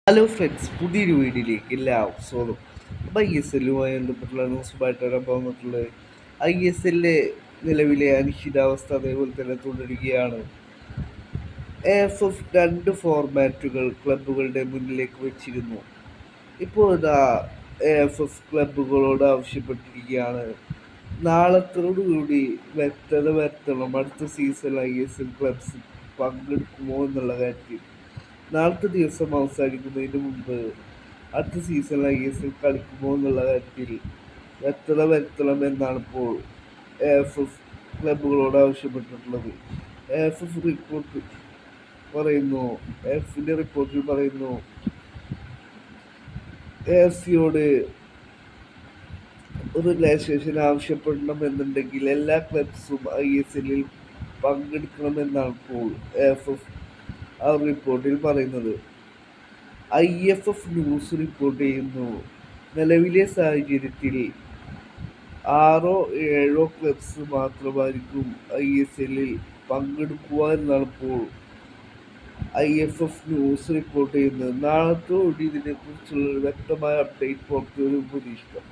Hello friends, പുതിയൊരു വീഡിയോയിലേക്ക് എല്ലാവർക്കും സ്വാഗതം. അപ്പോൾ ISLുമായി ബന്ധപ്പെട്ടുള്ള ന്യൂസുമായിട്ടാണ് ഇപ്പോൾ വന്നിട്ടുള്ളത്. ISL നിലവിലെ അനിശ്ചിതാവസ്ഥ അതേപോലെ തന്നെ തുടരുകയാണ്. AFF രണ്ട് ഫോർമാറ്റുകൾ ക്ലബ്ബുകളുടെ മുന്നിലേക്ക് വെച്ചിരുന്നു. ഇപ്പോൾ ഇതാ AFF ക്ലബ്ബുകളോട് ആവശ്യപ്പെട്ടിരിക്കുകയാണ്, നാളത്തോടുകൂടി വ്യക്തത വരുത്തണം അടുത്ത സീസണിൽ ISL ക്ലബ്സ് പങ്കെടുക്കുമോ എന്നുള്ള കാര്യത്തിൽ. നാളത്തെ ദിവസം അവസാനിക്കുന്നതിന് മുമ്പ് അടുത്ത സീസണിൽ ISL കളിക്കുമോ എന്നുള്ള കാര്യത്തിൽ വ്യക്തത വരുത്തണമെന്നാണ് ഇപ്പോൾ AFF ക്ലബ്ബുകളോട് ആവശ്യപ്പെട്ടിട്ടുള്ളത്. AFF റിപ്പോർട്ട് പറയുന്നു AFFിൻ്റെ റിപ്പോർട്ടിൽ പറയുന്നു, AFCയോട് ഒരു റിലാക്സേഷൻ ആവശ്യപ്പെടണമെന്നുണ്ടെങ്കിൽ എല്ലാ ക്ലബ്സും ISLിൽ പങ്കെടുക്കണമെന്നാണ് ഇപ്പോൾ AFF ആ റിപ്പോർട്ടിൽ പറയുന്നത്. IFF ന്യൂസ് റിപ്പോർട്ട് ചെയ്യുന്നു, നിലവിലെ സാഹചര്യത്തിൽ 6-7 ക്ലബ്സ് മാത്രമായിരിക്കും ISLിൽ പങ്കെടുക്കുക എന്നാണ് ഇപ്പോൾ IFF ന്യൂസ് റിപ്പോർട്ട് ചെയ്യുന്നത്. നാളത്തോടെ ഇതിനെക്കുറിച്ചുള്ള വ്യക്തമായ അപ്ഡേറ്റ് പുറത്തുവരും പ്രതീക്ഷിക്കാം.